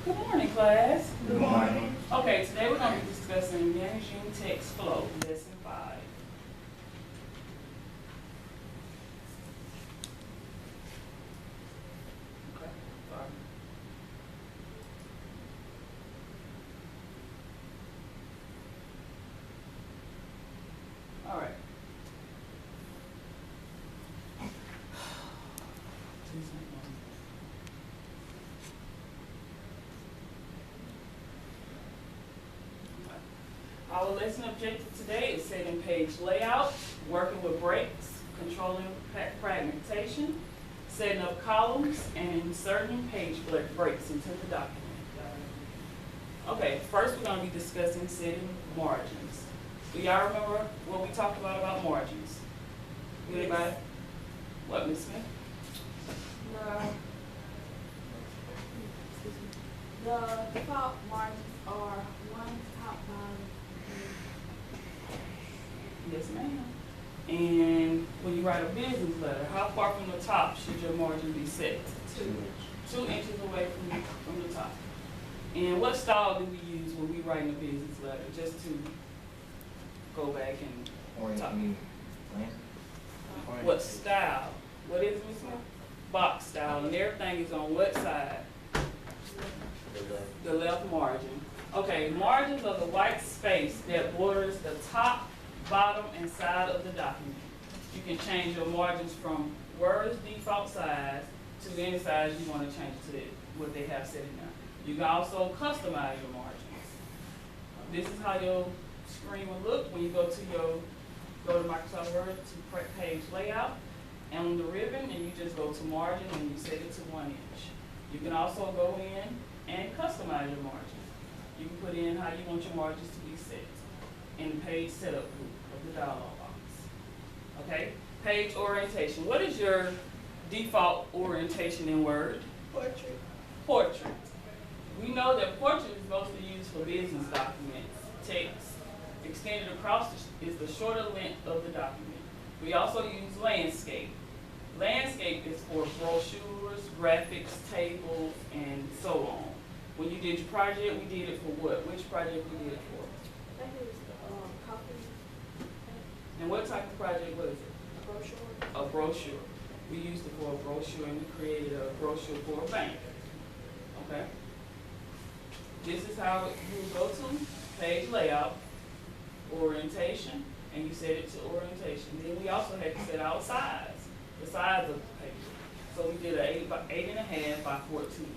Good morning, class. Good morning. Okay, today we're going to be discussing managing text flow, lesson 5. Okay, sorry. All right. Our lesson objective today is setting page layout, working with breaks, controlling fragmentation, setting up columns, and inserting page breaks into the document. Okay, first we're going to be discussing setting margins. Do y'all remember what we talked about margins? Anybody? What, Ms. Smith? The default margins are one top bottom. Yes, ma'am. And when you write a business letter, how far from the top should your margin be set? 2 inches away from the top. And what style do we use when we write a business letter? Just to go back and talk. What style? What is it, Ms. Smith? Box style. And everything is on what side? The left margin. Okay, margins are the white space that borders the top, bottom, and side of the document. You can change your margins from Word's default size to any size you want to change to what they have set in there. You can also customize your margins. This is how your screen will look when you go to Microsoft Word to page layout, and on the ribbon, and you just go to margin and you set it to 1 inch. You can also go in and customize your margin. You can put in how you want your margins to be set in the page setup group of the dialog box. Okay, page orientation. What is your default orientation in Word? Portrait. Portrait. We know that portrait is mostly used for business documents. Text extended across is the shorter length of the document. We also use landscape. Landscape is for brochures, graphics, tables, and so on. When you did your project, we did it for what? Which project we did it for? That is the copy. And what type of project was it? Brochure. A brochure. We used it for a brochure, and we created a brochure for a bank. Okay? This is how you go to page layout, orientation, and you set it to orientation. Then we also had to set our size, the size of the page. So we did an 8.5 by 14.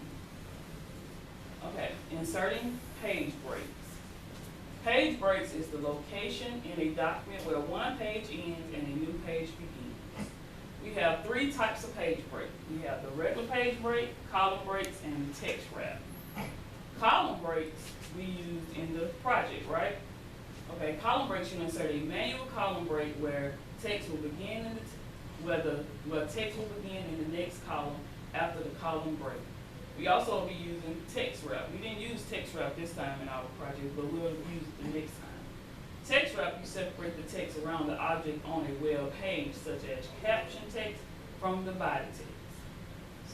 Okay, inserting page breaks. Page breaks is the location in a document where one page ends and a new page begins. We have 3 types of page break. We have the regular page break, column breaks, and text wrap. Column breaks we used in the project, right? Okay, column breaks, you insert a manual column break where text will begin in where text will begin in the next column after the column break. We also will be using text wrap. We didn't use text wrap this time in our project, but we'll use it the next time. Text wrap, you separate the text around the object on a web page, such as caption text from the body text.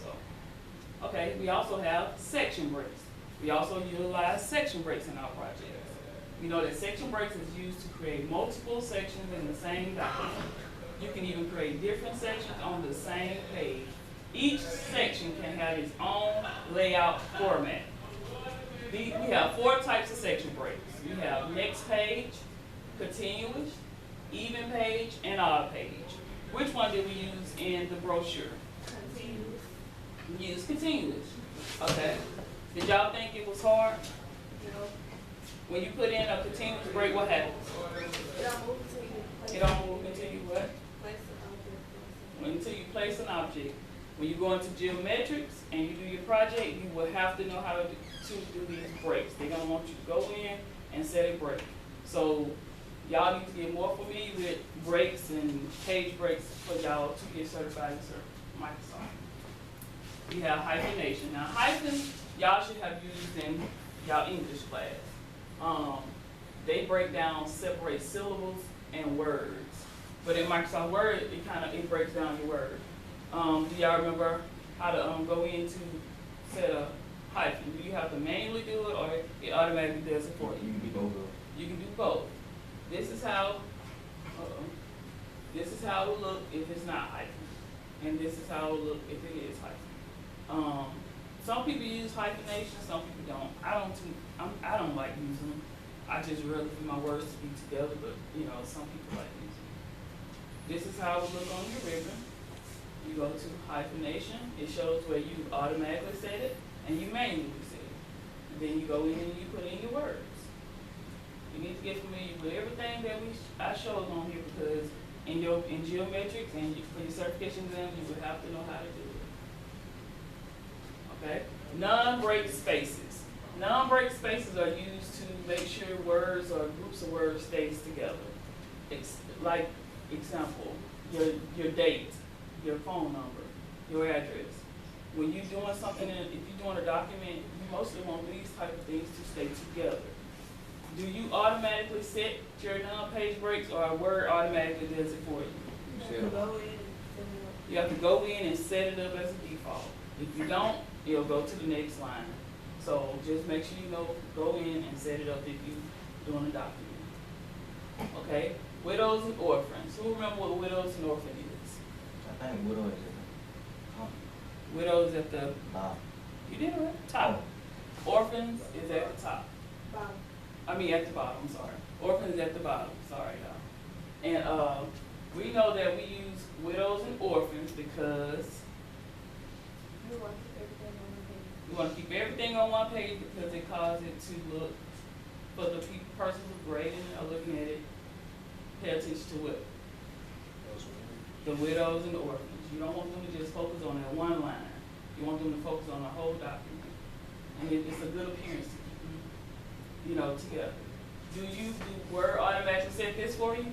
So, okay, we also have section breaks. We also utilize section breaks in our projects. We know that section breaks is used to create multiple sections in the same document. You can even create different sections on the same page. Each section can have its own layout format. We have 4 types of section breaks. We have next page, continuous, even page, and odd page. Which one did we use in the brochure? Continuous. We used continuous. Okay. Did y'all think it was hard? No. When you put in a continuous break, what happens? It don't move until you place It don't move until you what? place the object. Until you place an object. When you go into geometrics and you do your project, you will have to know how to do these breaks. They're gonna want you to go in and set a break. So y'all need to get more familiar with breaks and page breaks for y'all to get certified in Microsoft. We have hyphenation. Now hyphens, y'all should have used in y'all English class. They break down, separate syllables and words. But in Microsoft Word, it breaks down your word. Do y'all remember how to go in to set a hyphen? Do you have to manually do it or it automatically does it for you. You can do both of them. You can do both. This is how, this is how it will look if it's not hyphen. And this is how it will look if it is hyphen. Some people use hyphenation, some people don't. I don't like using them. I just rather for my words to be together, but you know, some people like using them. This is how it will look on your ribbon. You go to hyphenation, it shows where you automatically set it and you manually set it. And then you go in and you put in your words. You need to get familiar with everything that I showed on here because in geometrics and for your certification exam, you would have to know how to do it. Okay? Non-break spaces. Non-break spaces are used to make sure words or groups of words stays together. Like example, your date, your phone number, your address. When you're doing something, if you're doing a document, you mostly want these type of things to stay together. Do you automatically set your non-page breaks or a Word automatically does it for you? You have to go in and set it up as a default. If you don't, it'll go to the next line. So just make sure you know, go in and set it up if you're doing a document. Okay? Widows and orphans. Who remember what widows and orphans is? I think widow is at the top. Widows at the, Bottom. you did it right, top. Orphans is at the top. Bottom. I mean at the bottom, sorry. Orphans is at the bottom, sorry y'all. And we know that we use widows and orphans because We want to keep everything on the page. we want to keep everything on one page because it causes it to look, for the persons who grading or looking at it, pay attention to what? The widows and the orphans. You don't want them to just focus on that one line. You want them to focus on the whole document. And it's a good appearance to keep them, you know, together. Do Word automatically set this for you?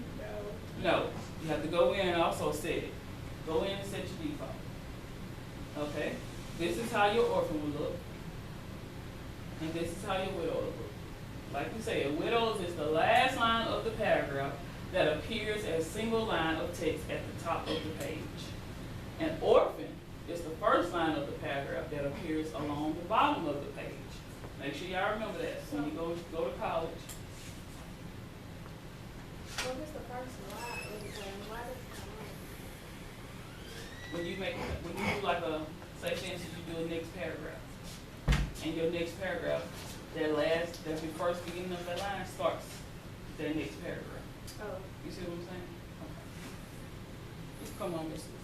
No. You have to go in and also set it. Go in and set your default. Okay? This is how your orphan will look. And this is how your widow will look. Like we said, widows is the last line of the paragraph that appears as a single line of text at the top of the page. And orphan is the first line of the paragraph that appears along the bottom of the page. Make sure y'all remember that when you go to college. What is the first line? Why does it come up? When you do like a, say for instance, you do a next paragraph. And your next paragraph, that the first beginning of that line starts with that next paragraph. Oh. You see what I'm saying? Okay. Just come on, Miss Lucy.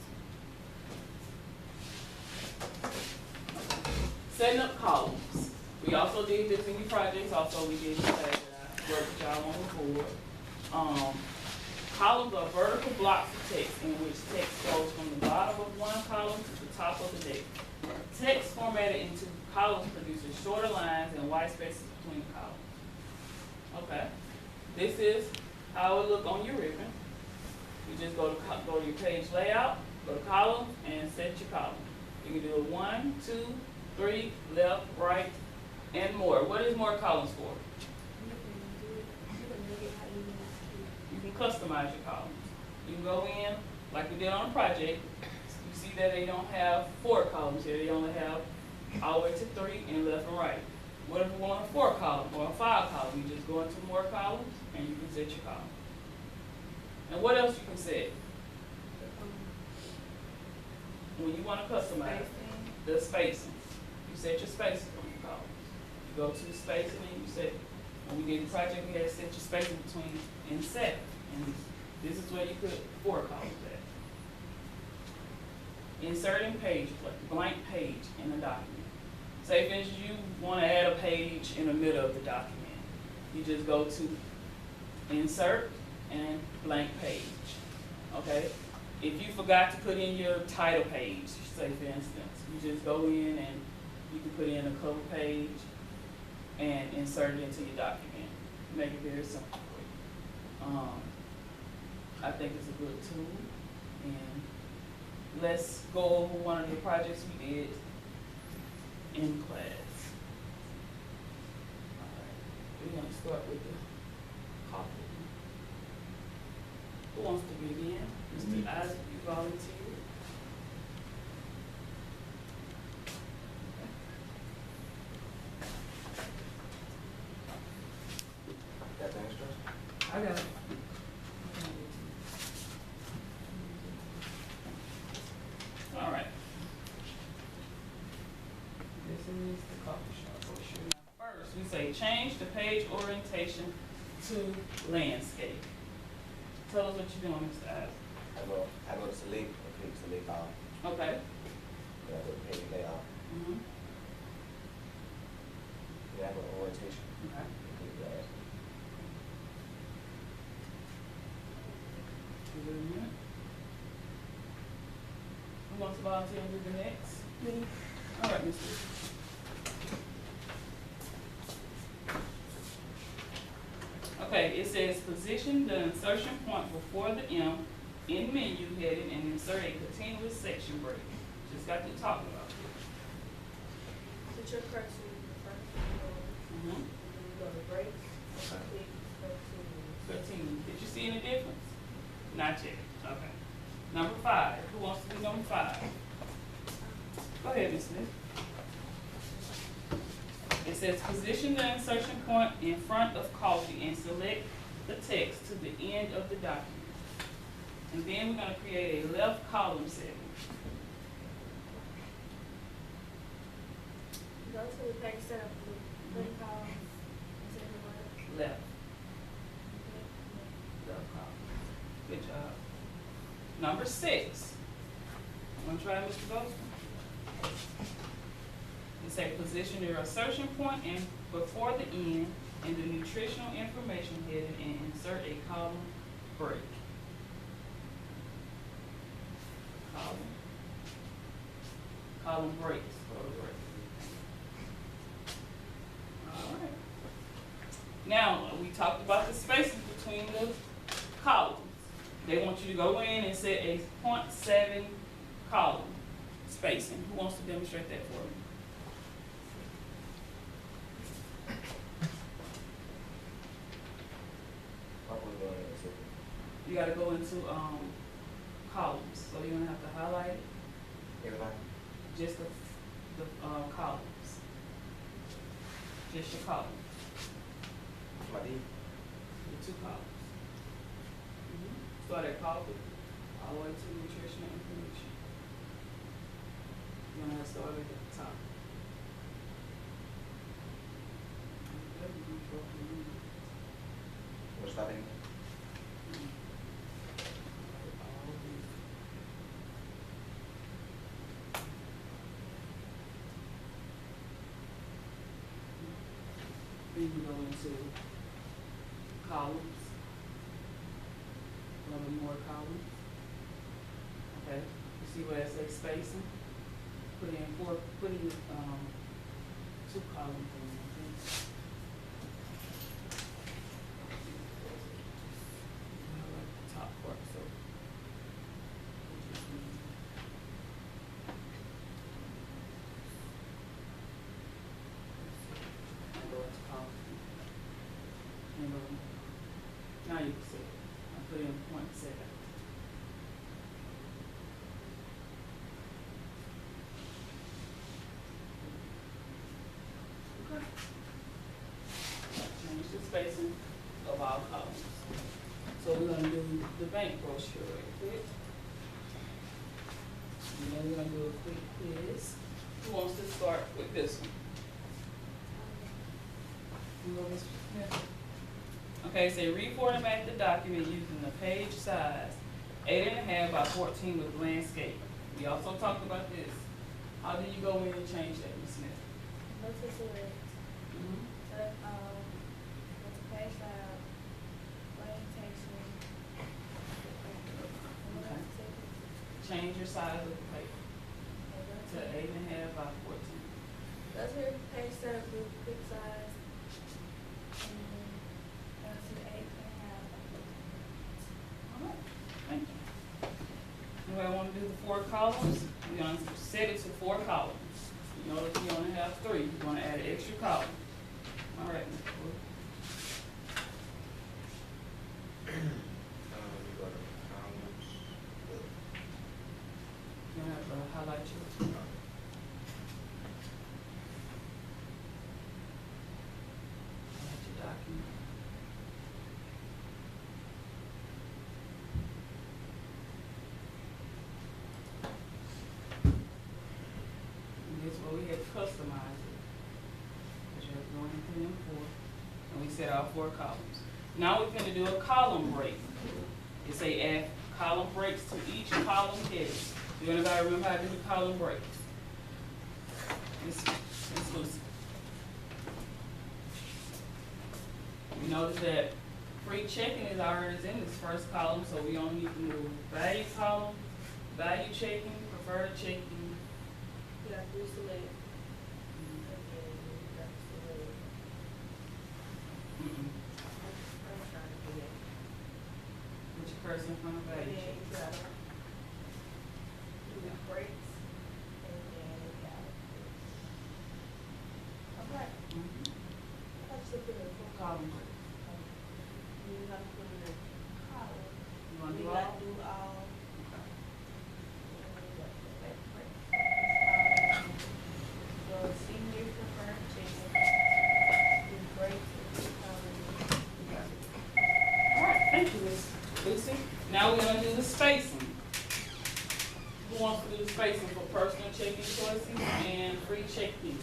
Setting up columns. We also did this in your projects. Also, we did that I worked with y'all on the board. Columns are vertical blocks of text in which text goes from the bottom of one column to the top of the next. Text formatted into columns produces shorter lines and white spaces between the columns. Okay. This is how it look on your ribbon. You just go to your page layout, go to columns, and set your column. You can do it 1, 2, 3, left, right, and more. What is more columns for? You can make it how you want it. You can customize your columns. You can go in, like we did on a project. You see that they don't have 4 columns here. They only have all the way to 3 and left and right. What if we want a 4 column or a 5 column? You just go into more columns and you can set your column. And what else you can set? When you want to customize the spacing, you set your spacing on your columns. You go to spacing and you set, when we did the project, we had to set your spacing between and 7. And this is where you put 4 columns at. Inserting page, blank page in a document. Say for instance, you want to add a page in the middle of the document. You just go to insert and blank page, okay? If you forgot to put in your title page, say for instance, you just go in and you can put in a cover page and insert it into your document. Make it very simple for you. I think it's a good tool. And let's go over one of the projects we did in class. All right. We're going to start with the copy. Who wants to begin? Mr. Isaac, you volunteer. is the coffee shop brochure. Now, first, we say change the page orientation to landscape. Tell us what you're doing, Mr. Isaac. I go to select, I click select all, Okay. then I go to page layout, Mm-hmm. then I go to orientation, Okay. click that. Give it a minute. Who wants to volunteer to do the next? Me. All right, Mr. Okay, it says position the insertion point before the M in menu heading and insert a continuous section break. Just got to talk about it. Put your cursor in the first one, Mm-hmm. and then you go to breaks, Okay. click 13. 13. Did you see any difference? Not yet. Okay. Number 5. Who wants to do number 5? Go ahead, Ms. Smith. It says position the insertion point in front of coffee and select the text to the end of the document. And then we're going to create a left column segment. Go to the page setup, click columns, and to the word. Left. Left column. Good job. Number 6. Want to try Mr. Goldsman? It say position your insertion point in before the end in the nutritional information heading and insert a column break. Column breaks. Break. All right. Now, we talked about the spaces between the columns. They want you to go in and set a 0.7 column spacing. Who wants to demonstrate that for me? What we going into? You gotta go into, columns, so you're gonna have to highlight it, Everybody? just the columns. Just your columns, My D? the 2 columns. Start at coffee, all the way to nutritional information. You're gonna have to start at the top. What's that in? Then you go into columns. 11 more columns. Okay, you see where it says spacing? Put in 2 columns in, okay? Like the top part, so. we just need- And go into column. And now you can see it. I put in 0.7. Okay. Change the spacing of our columns. So we're gonna do the bank brochure right quick. And then we're gonna do a quick quiz. Who wants to start with this one? You go, Mr. Smith. Okay, so reformat the document using the page size 8.5 by 14 with landscape. We also talked about this. How do you go in and change that, Ms. Smith? Go to select, select, go to page layout, orientation. Okay. Change your size of the paper to 8.5 by 14. Go to your page setup, do quick size, and then go to 8.5. All right, thank you. Anybody want to do the 4 columns? We're going to set it to 4 columns. You know, if you only have 3, you're going to add an extra column. All right, Mr. Wood. We go to columns. You're going to have to highlight yours. Highlight your document. And this is where we had customized it. have to go in and put in 4. And we set our 4 columns. Now we're gonna do a column break. It say add column breaks to each column heading. Do anybody remember how to do the column breaks? Miss Lucy. You notice that free checking is already in this first column, so we only need to move value column, value checking, preferred checking. You have to select. Mm-mm. Which person from the value check? Mhm. Column break. You wanna do all? Okay. All right, thank you, Miss Lucy. Now we're gonna do the spacing. Who wants to do the spacing for personal checking choices and free checking?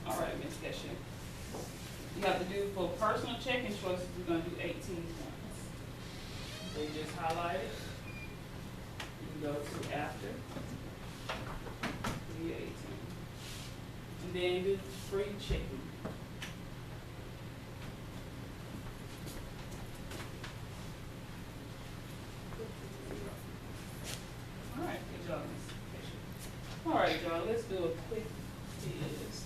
All right, Ms. Cashier. You have to do for personal checking choices, we're gonna do 18 points. So you just highlight it. You go to after. Do 18. And then do free checking. All right, good job, Ms. Cashier. All right, y'all, let's do a quick quiz.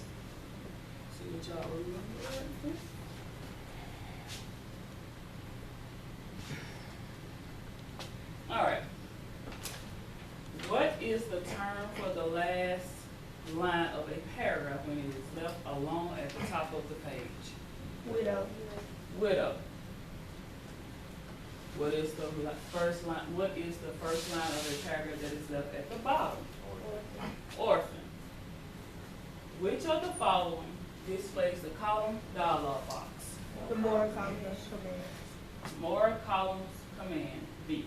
See what y'all remember. All right. What is the term for the last line of a paragraph when it is left alone at the top of the page? Widow. Widow. What is the first line? What is the first line of a paragraph that is left at the bottom? Orphan. Which of the following displays the column dialog box? The more columns command. More columns command B.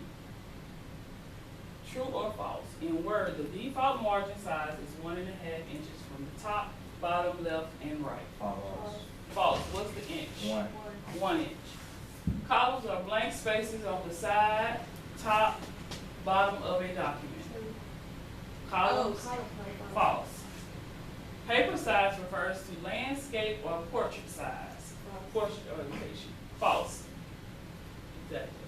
True or false? In Word, the default margin size is 1.5 inches from the top, bottom, left, and right. False. False. What's the inch? 1. 1 inch. Columns are blank spaces on the side, top, bottom of a document. Columns, false. Paper size refers to landscape or portrait size. Portrait orientation. False. Exactly.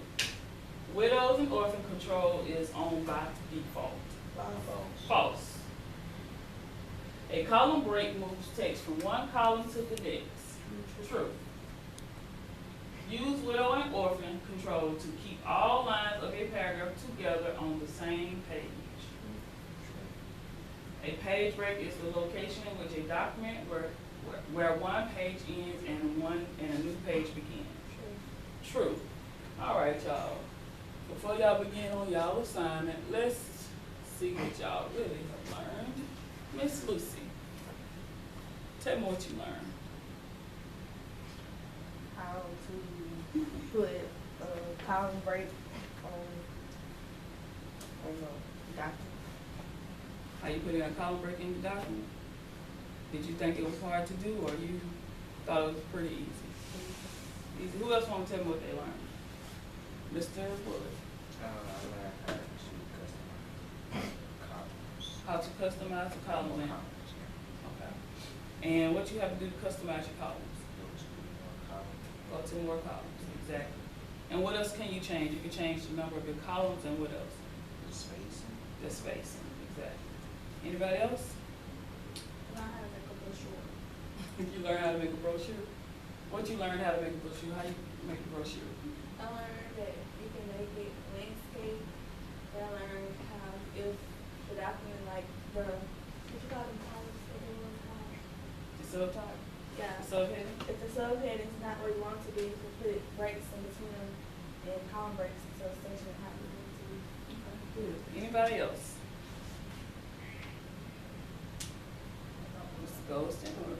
Widows and orphan control is owned by default. False. False. A column break moves text from one column to the next. True. Use widow and orphan control to keep all lines of a paragraph together on the same page. A page break is the location in which a document where one page ends and a new page begins. True. All right, y'all. Before y'all begin on y'all assignment, let's see what y'all really have learned. Miss Lucy, tell me what you learned. How to put a column break on the document. How you put in a column break in the document? Did you think it was hard to do, or you thought it was pretty easy? Easy. Who else want to tell me what they learned? Mr. Bullock. I learned how to customize columns. How to customize a column in. Columns, yeah. Okay. And what you have to do to customize your columns? Go to more columns. Go to more columns, exactly. And what else can you change? You can change the number of your columns, and what else? The spacing. The spacing, exactly. Anybody else? Learn how to make a brochure. You learn how to make a brochure? What you learned how to make a brochure? How you make a brochure? I learned that you can make it landscape. I learned how if the document like what you call them columns, The subtype? yeah. The subheading? If the subheading is not where you want it to be, you can put breaks in between them and column breaks so it's essentially how you want it to be. Good. Anybody else? Mr. Goldston or